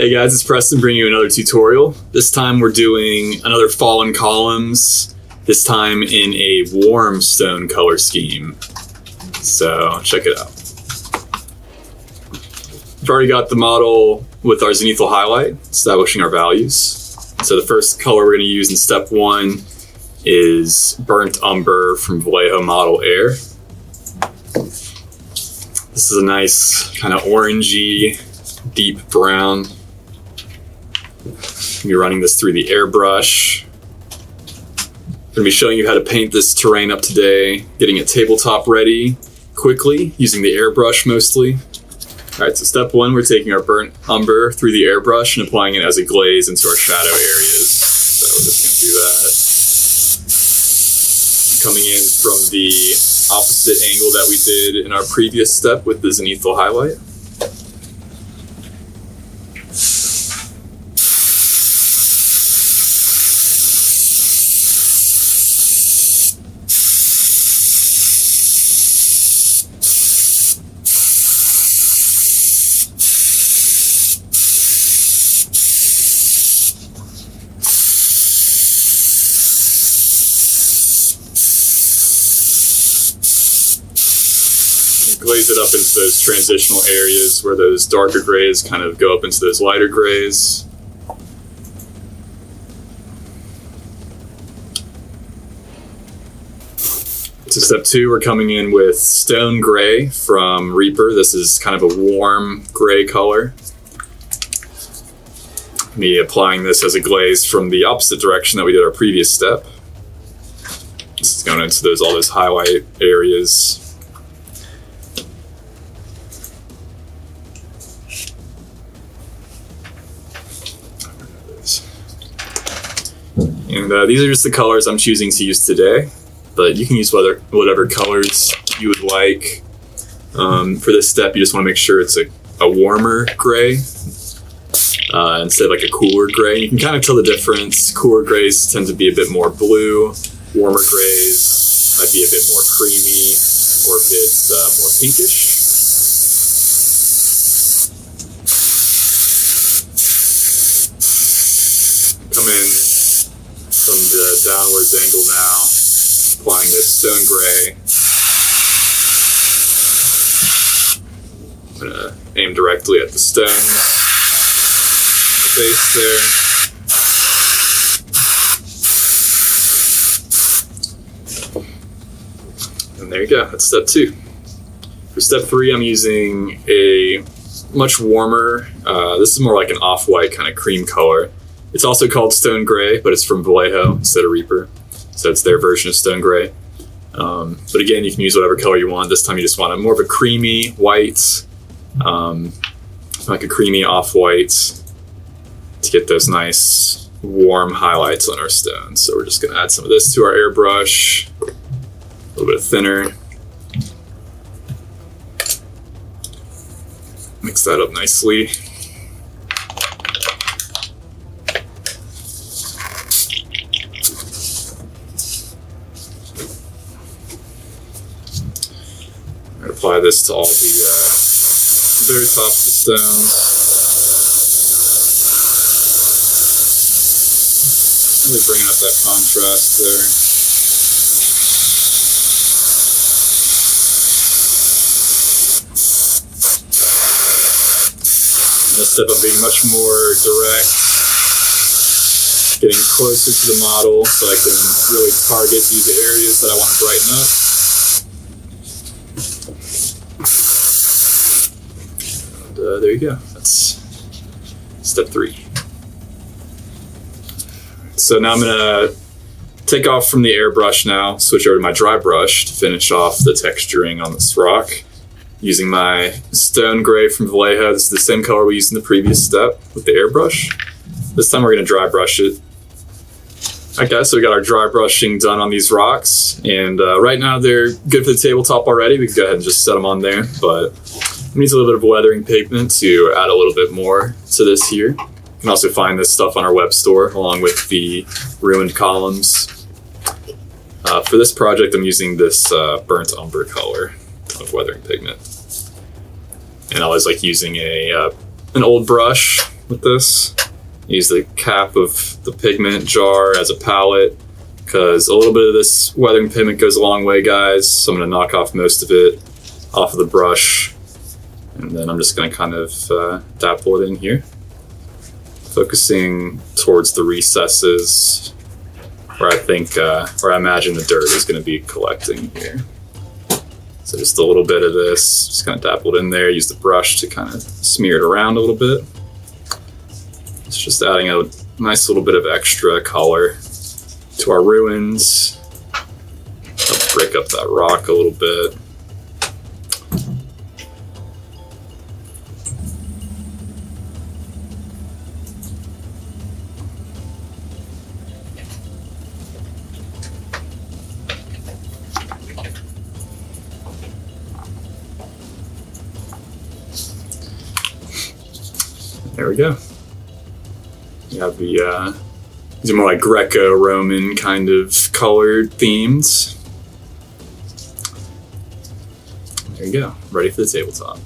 Hey guys, it's Preston bringing you another tutorial. This time we're doing another fallen columns, this time in a warm stone color scheme. So check it out. We've already got the model with our zenithal highlight, establishing our values. So the first color we're going to use in step one is burnt umber from Vallejo Model Air. This is a nice kind of orangey, deep brown. We're running this through the airbrush. I'm going to be showing you how to paint this terrain up today, getting it tabletop ready quickly, using the airbrush mostly. Alright, so step one, we're taking our burnt umber through the airbrush and applying it as a glaze into our shadow areas. So we're just going to do that. Coming in from the opposite angle that we did in our previous step with the zenithal highlight. Glaze it up into those transitional areas where those darker grays kind of go up into those lighter grays. So step two, we're coming in with stone gray from Reaper. This is kind of a warm gray color. Me applying this as a glaze from the opposite direction that we did our previous step. This is going into all those highlight areas. And these are just the colors I'm choosing to use today, but you can use whatever colors you would like. For this step, you just want to make sure it's a warmer gray instead of like a cooler gray. You can kind of tell the difference. Cooler grays tend to be a bit more blue. Warmer grays might be a bit more creamy or a bit more pinkish. Come in from the downwards angle now, applying this stone gray. I'm going to aim directly at the stones, the base there. And there you go, that's step two. For step three, I'm using a much warmer, this is more like an off-white kind of cream color. It's also called stone gray, but it's from Vallejo instead of Reaper. So it's their version of stone gray. But again, you can use whatever color you want. This time you just want more of a creamy white, like a creamy off-white to get those nice warm highlights on our stones. So we're just going to add some of this to our airbrush, a little bit thinner. Mix that up nicely. Apply this to all the very top of the stones. Really bringing up that contrast there. In this step I'm being much more direct, getting closer to the model so I can really target these areas that I want to brighten up. There you go, that's step three. So now I'm gonna take off from the airbrush now, switch over to my dry brush to finish off the texturing on this rock. Using my stone gray from Vallejo, this is the same color we used in the previous step with the airbrush. This time we're gonna dry brush it. Okay, so we got our dry brushing done on these rocks, and right now they're good for the tabletop already. We can go ahead and just set them on there, but it needs a little bit of weathering pigment to add a little bit more to this here. You can also find this stuff on our web store along with the ruined columns. For this project, I'm using this burnt umber color of weathering pigment. And I always like using an old brush with this. Use the cap of the pigment jar as a palette, because a little bit of this weathering pigment goes a long way, guys. So I'm going to knock off most of it off of the brush, and then I'm just going to kind of dapple it in here, focusing towards the recesses where I imagine the dirt is going to be collecting here. So just a little bit of this, just kind of dappled in there. Use the brush to kind of smear it around a little bit. It's just adding a nice little bit of extra color to our ruins. I'll break up that rock a little bit. There we go. You have the these are more like Greco-Roman kind of colored themes. There you go, ready for the tabletop.